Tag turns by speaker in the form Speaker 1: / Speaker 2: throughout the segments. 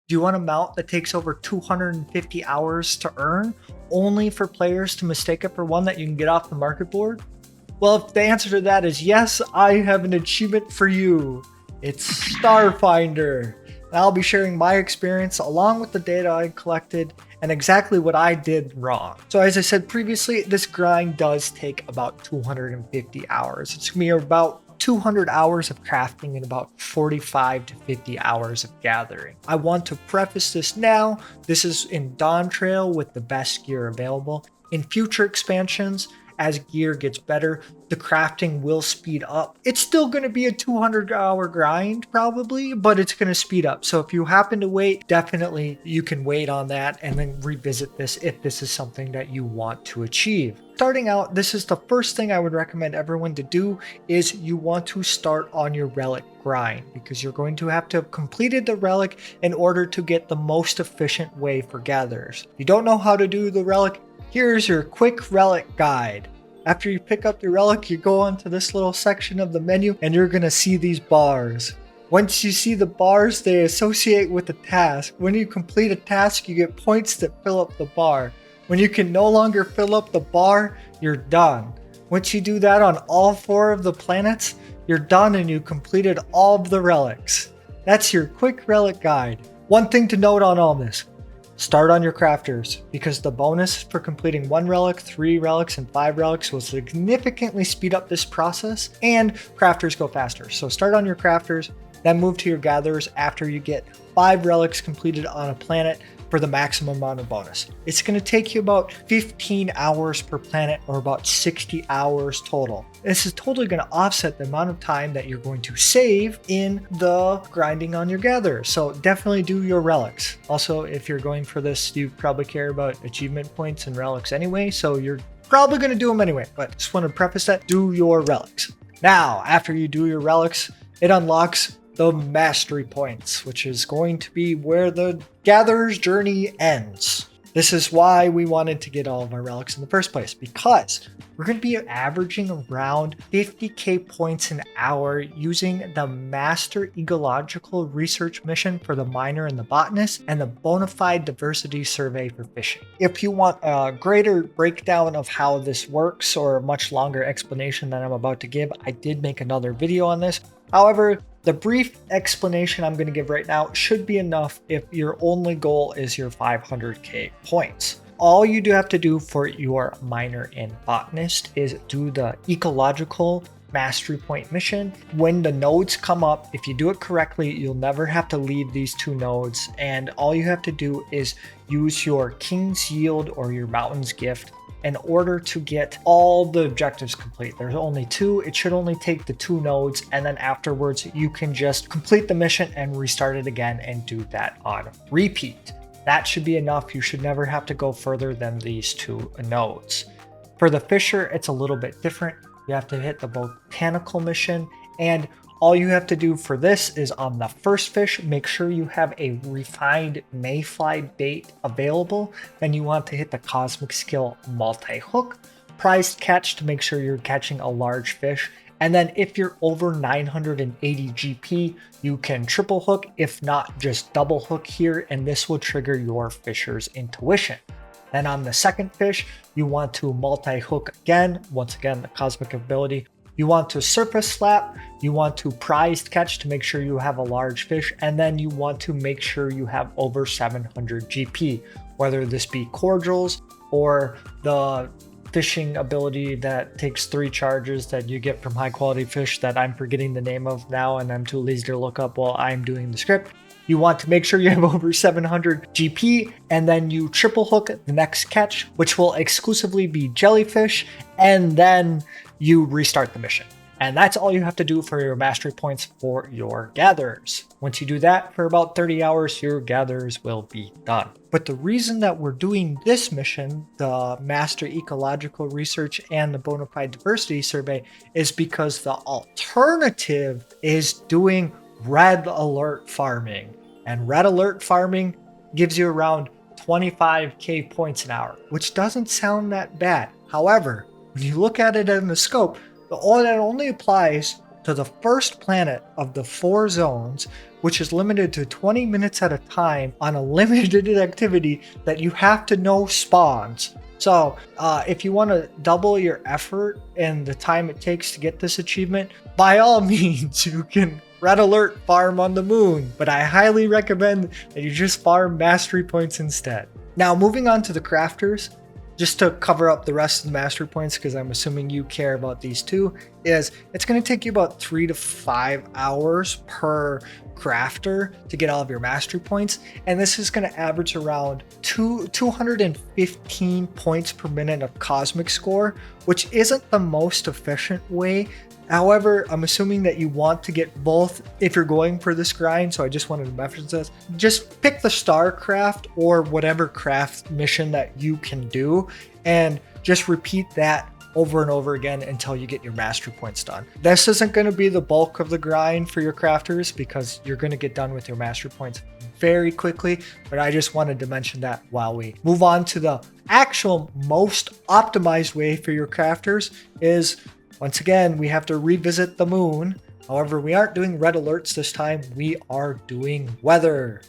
Speaker 1: Do you want a mount that takes over 250 hours to earn, only for players to mistake it for one that you can get off the market board? Well, if the answer to that is yes, I have an achievement for you. It's Starfinder. And I'll be sharing my experience along with the data I collected and exactly what I did wrong. So as I said previously, this grind does take about 250 hours. It's gonna be about 200 hours of crafting and about 45 to 50 hours of gathering. I want to preface this now. This is in Dawn Trail with the best gear available. In future expansions, as gear gets better, the crafting will speed up. It's still going to be a 200-hour grind probably, but it's going to speed up. So if you happen to wait, definitely you can wait on that and then revisit this if this is something that you want to achieve. Starting out, this is the first thing I would recommend everyone to do is you want to start on your relic grind because you're going to have to have completed the relic in order to get the most efficient way for gatherers. If you don't know how to do the relic, here's your quick relic guide. After you pick up your relic, you go onto this little section of the menu and you're going to see these bars. Once you see the bars, they associate with the task. When you complete a task, you get points that fill up the bar. When you can no longer fill up the bar, you're done. Once you do that on all 4 of the planets, you're done and you completed all of the relics. That's your quick relic guide. One thing to note on all this. Start on your crafters because the bonus for completing 1 relic, 3 relics, and 5 relics will significantly speed up this process and crafters go faster. So start on your crafters, then move to your gatherers after you get 5 relics completed on a planet for the maximum amount of bonus. It's going to take you about 15 hours per planet or about 60 hours total. This is totally going to offset the amount of time that you're going to save in the grinding on your gather. So definitely do your relics. Also, if you're going for this, you probably care about achievement points and relics anyway, so you're probably going to do them anyway, but just want to preface that, do your relics. Now, after you do your relics, it unlocks the mastery points, which is going to be where the gatherer's journey ends. This is why we wanted to get all of our relics in the first place, because we're going to be averaging around 50k points an hour using the Master Ecological Research Mission for the Miner and the Botanist and the Bonafide Diversity Survey for Fishing. If you want a greater breakdown of how this works or a much longer explanation than I'm about to give, I did make another video on this. However, the brief explanation I'm going to give right now should be enough if your only goal is your 500k points. All you do have to do for your miner and botanist is do the ecological mastery point mission. When the nodes come up, if you do it correctly, you'll never have to leave these 2 nodes, and all you have to do is use your King's Yield or your Mountain's Gift in order to get all the objectives complete. There's only 2. It should only take the 2 nodes, and then afterwards you can just complete the mission and restart it again and do that on repeat. That should be enough. You should never have to go further than these 2 nodes. For the fisher, it's a little bit different. You have to hit the botanical mission, and all you have to do for this is on the first fish, make sure you have a refined mayfly bait available. Then you want to hit the cosmic skill multi-hook, prized catch to make sure you're catching a large fish. And then if you're over 980 GP, you can triple hook, if not just double hook here, and this will trigger your fisher's intuition. Then on the second fish, you want to multi-hook again, once again, the cosmic ability. You want to surface slap, you want to prized catch to make sure you have a large fish, and then you want to make sure you have over 700 GP, whether this be cordials or the fishing ability that takes 3 charges that you get from high quality fish that I'm forgetting the name of now and I'm too lazy to look up while I'm doing the script. You want to make sure you have over 700 GP, and then you triple hook the next catch, which will exclusively be jellyfish, and then you restart the mission. And that's all you have to do for your mastery points for your gatherers. Once you do that for about 30 hours, your gatherers will be done. But the reason that we're doing this mission, the Master Ecological Research and the Bonafide Diversity Survey, is because the alternative is doing red alert farming. And red alert farming gives you around 25k points an hour, which doesn't sound that bad. However, when you look at it in the scope, that only applies to to the first planet of the 4 zones, which is limited to 20 minutes at a time on a limited activity that you have to know spawns. So if you want to double your effort and the time it takes to get this achievement, by all means, you can red alert farm on the moon, but I highly recommend that you just farm mastery points instead. Now, moving on to the crafters, just to cover up the rest of the mastery points, because I'm assuming you care about these too, is it's going to take you about 3 to 5 hours per crafter to get all of your mastery points. And this is going to average around 215 points per minute of cosmic score, which isn't the most efficient way. However, I'm assuming that you want to get both if you're going for this grind, so I just wanted to reference this. Just pick the star craft or whatever craft mission that you can do, and just repeat that over and over again until you get your mastery points done. This isn't going to be the bulk of the grind for your crafters because you're going to get done with your mastery points very quickly, but I just wanted to mention that while we move on to the actual most optimized way for your crafters is, once again, we have to revisit the moon. However, we aren't doing red alerts this time. We are doing weather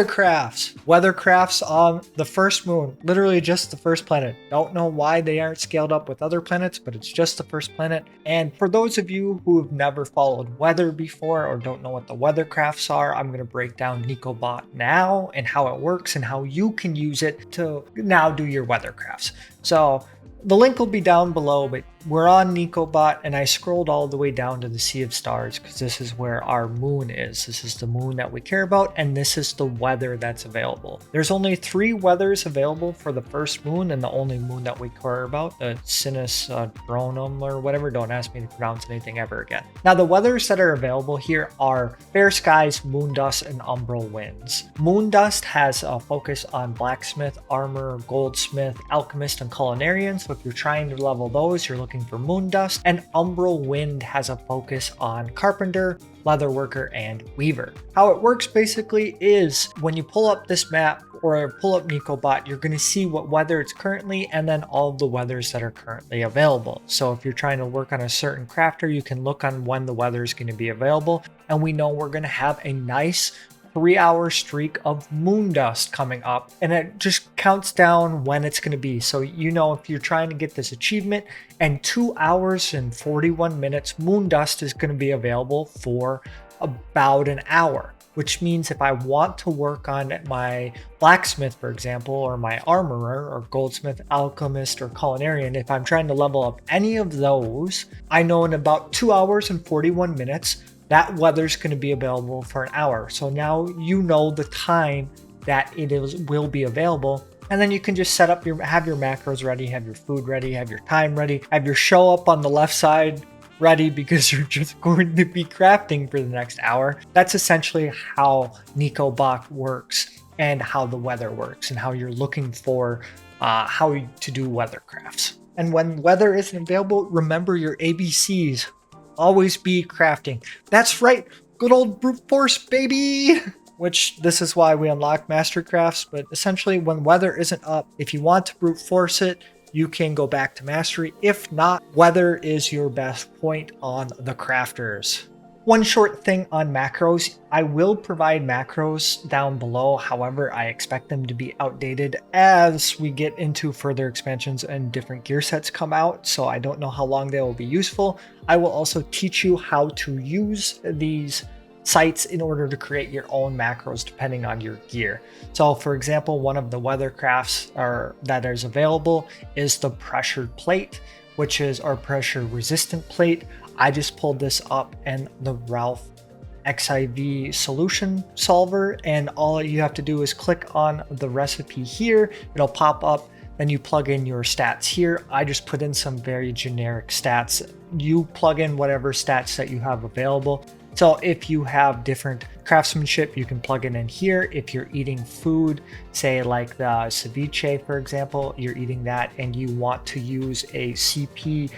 Speaker 1: crafts. Weather crafts on the first moon, literally just the first planet. Don't know why they aren't scaled up with other planets, but it's just the first planet. And for those of you who have never followed weather before or don't know what the weather crafts are, I'm going to break down NicoBot now and how it works and how you can use it to now do your weather crafts. So the link will be down below, but we're on NicoBot, and I scrolled all the way down to the Sea of Stars because this is where our moon is. This is the moon that we care about, and this is the weather that's available. There's only 3 weathers available for the first moon, and the only moon that we care about, the Sinus Dronum or whatever. Don't ask me to pronounce anything ever again. Now, the weathers that are available here are Fair Skies, Moon Dust, and Umbral Winds. Moon Dust has a focus on Blacksmith, Armor, Goldsmith, Alchemist, and Culinarian. So if you're trying to level those, you're looking for Moon Dust. And Umbral Wind has a focus on Carpenter, Leatherworker, and Weaver. How it works basically is when you pull up this map or pull up NicoBot, you're going to see what weather it's currently and then all of the weathers that are currently available. So if you're trying to work on a certain crafter, you can look on when the weather is going to be available. And we know we're going to have a nice 3-hour streak of moon dust coming up, and it just counts down when it's going to be. So you know, if you're trying to get this achievement, and 2 hours and 41 minutes, moon dust is going to be available for about an hour, which means if I want to work on my blacksmith, for example, or my armorer or goldsmith, alchemist, or culinarian, if I'm trying to level up any of those, I know in about 2 hours and 41 minutes that weather's going to be available for an hour. So now you know the time that will be available. And then you can just set up have your macros ready, have your food ready, have your time ready, have your show up on the left side ready because you're just going to be crafting for the next hour. That's essentially how NicoBot works and how the weather works and how you're looking for how to do weather crafts. And when weather isn't available, remember your ABCs. Always be crafting. That's right, good old brute force, baby! Which this is why we unlock master crafts, but essentially when weather isn't up, if you want to brute force it, you can go back to mastery. If not, weather is your best point on the crafters. One short thing on macros, I will provide macros down below. However, I expect them to be outdated as we get into further expansions and different gear sets come out. So I don't know how long they will be useful. I will also teach you how to use these sites in order to create your own macros depending on your gear. So for example, one of the weather crafts that is available is the pressured plate, which is our pressure resistant plate. I just pulled this up in the FFXIV solution solver, and all you have to do is click on the recipe here. It'll pop up, then you plug in your stats here. I just put in some very generic stats. You plug in whatever stats that you have available. So if you have different craftsmanship, you can plug it in here. If you're eating food, say like the ceviche, for example, you're eating that and you want to use a CP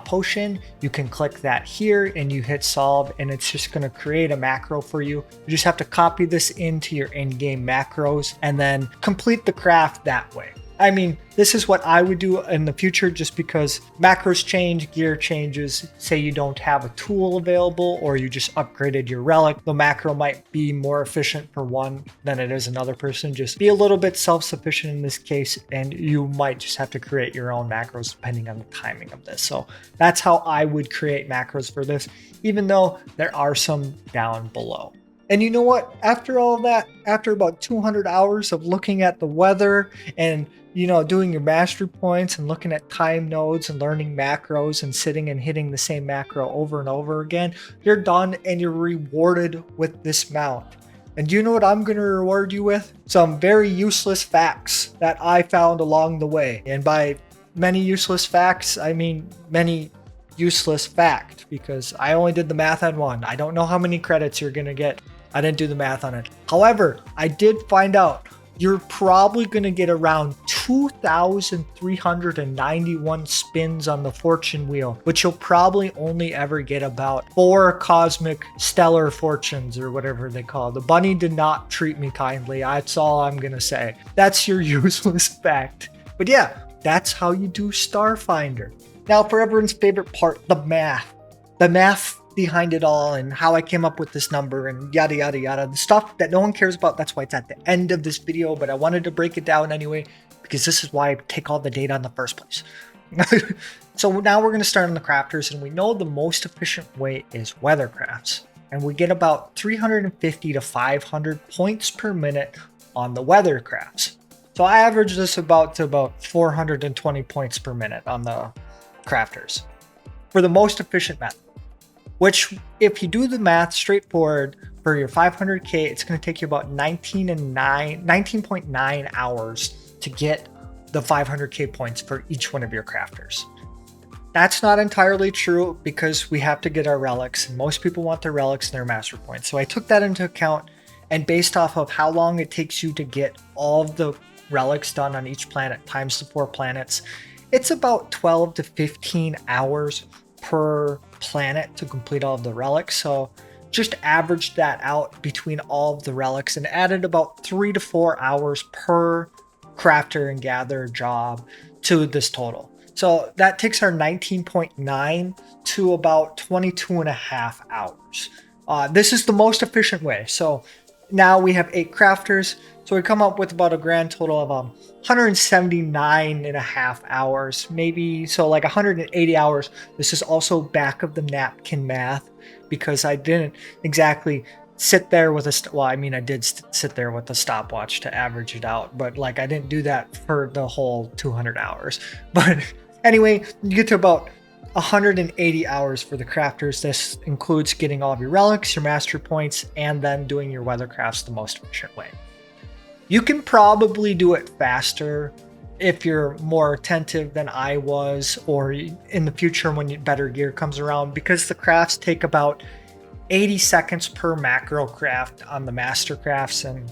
Speaker 1: potion, you can click that here and you hit solve, and it's just going to create a macro for you. You just have to copy this into your in-game macros and then complete the craft that way. I mean, this is what I would do in the future just because macros change, gear changes. Say you don't have a tool available or you just upgraded your relic. The macro might be more efficient for one than it is another person. Just be a little bit self-sufficient in this case, and you might just have to create your own macros depending on the timing of this. So that's how I would create macros for this, even though there are some down below. And you know what? After all that, after about 200 hours of looking at the weather and doing your mastery points and looking at time nodes and learning macros and sitting and hitting the same macro over and over again, you're done and you're rewarded with this mount. And do you know what I'm going to reward you with? Some very useless facts that I found along the way. And by many useless facts, I mean many useless fact, because I only did the math on one. I don't know how many credits you're going to get. I didn't do the math on it. However, I did find out you're probably going to get around 2,391 spins on the fortune wheel, which you'll probably only ever get about 4 cosmic stellar fortunes or whatever they call it. The bunny did not treat me kindly. That's all I'm going to say. That's your useless fact. But yeah, that's how you do Starfinder. Now for everyone's favorite part, the math. The math behind it all and how I came up with this number and yada yada yada, the stuff that no one cares about. That's why it's at the end of this video, but I wanted to break it down anyway because this is why I take all the data in the first place. So now we're going to start on the crafters, and we know the most efficient way is weathercrafts, and we get about 350 to 500 points per minute on the weathercrafts. So I average this about 420 points per minute on the crafters for the most efficient method. Which, if you do the math straightforward, for your 500k, it's going to take you about 19.9 hours to get the 500k points for each one of your crafters. That's not entirely true because we have to get our relics, and most people want their relics and their master points. So I took that into account, and based off of how long it takes you to get all of the relics done on each planet times the 4 planets, it's about 12 to 15 hours per planet to complete all of the relics. So just averaged that out between all of the relics and added about 3 to 4 hours per crafter and gatherer job to this total. So that takes our 19.9 to about 22.5 hours. This is the most efficient way. So now we have 8 crafters. So we come up with about a grand total of 179.5 hours, maybe. So like 180 hours. This is also back of the napkin math because I didn't exactly sit there with I did sit there with a stopwatch to average it out, but like I didn't do that for the whole 200 hours. But anyway, you get to about 180 hours for the crafters. This includes getting all of your relics, your master points, and then doing your weathercrafts the most efficient way. You can probably do it faster if you're more attentive than I was, or in the future when better gear comes around, because the crafts take about 80 seconds per macro craft on the master crafts and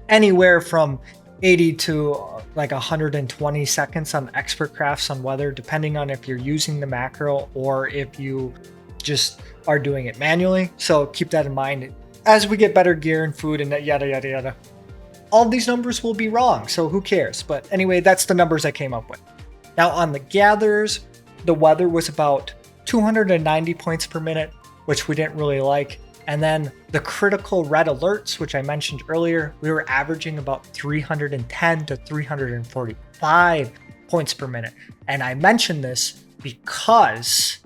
Speaker 1: anywhere from 80 to like 120 seconds on expert crafts on weather, depending on if you're using the macro or if you just are doing it manually. So keep that in mind as we get better gear and food and yada yada yada. All these numbers will be wrong, so who cares? But anyway, that's the numbers I came up with. Now on the gatherers, the weather was about 290 points per minute, which we didn't really like. And then the critical red alerts, which I mentioned earlier, we were averaging about 310 to 345 points per minute. And I mentioned this because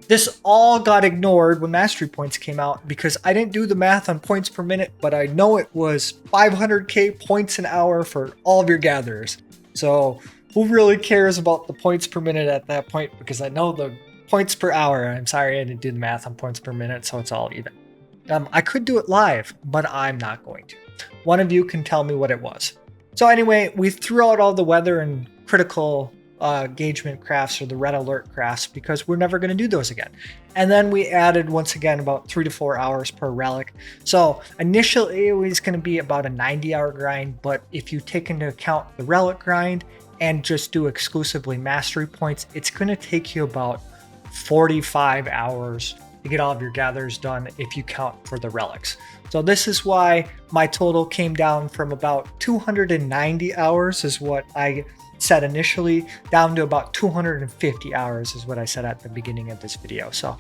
Speaker 1: this all got ignored when mastery points came out because I didn't do the math on points per minute, but I know it was 500k points an hour for all of your gatherers. So who really cares about the points per minute at that point? Because I know the points per hour. I'm sorry I didn't do the math on points per minute, so it's all even. I could do it live, but I'm not going to. One of you can tell me what it was. So anyway, we threw out all the weather and critical engagement crafts or the red alert crafts because we're never going to do those again. And then we added once again about 3 to 4 hours per relic. So initially it was going to be about a 90-hour grind, but if you take into account the relic grind and just do exclusively mastery points, it's going to take you about 45 hours to get all of your gatherers done if you count for the relics. So this is why my total came down from about 290 hours is what I said initially, down to about 250 hours is what I said at the beginning of this video. So,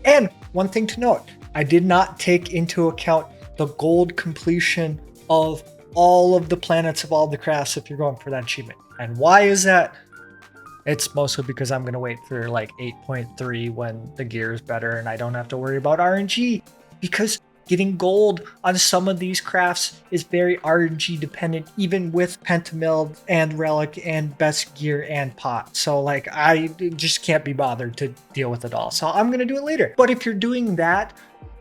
Speaker 1: and one thing to note, I did not take into account the gold completion of all of the planets of all the crafts if you're going for that achievement. And why is that? It's mostly because I'm going to wait for like 8.3 when the gear is better and I don't have to worry about RNG, because getting gold on some of these crafts is very RNG dependent, even with Pentamill and Relic and best gear and pot. So like I just can't be bothered to deal with it all. So I'm going to do it later. But if you're doing that,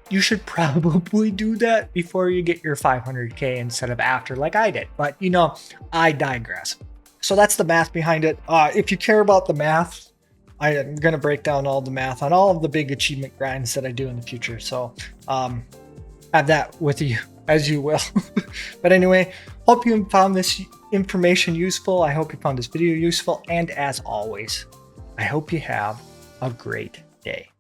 Speaker 1: you should probably do that before you get your 500k instead of after like I did. But you know, I digress. So that's the math behind it. If you care about the math, I am going to break down all the math on all of the big achievement grinds that I do in the future. So have that with you as you will. But anyway, hope you found this information useful. I hope you found this video useful. And as always, I hope you have a great day.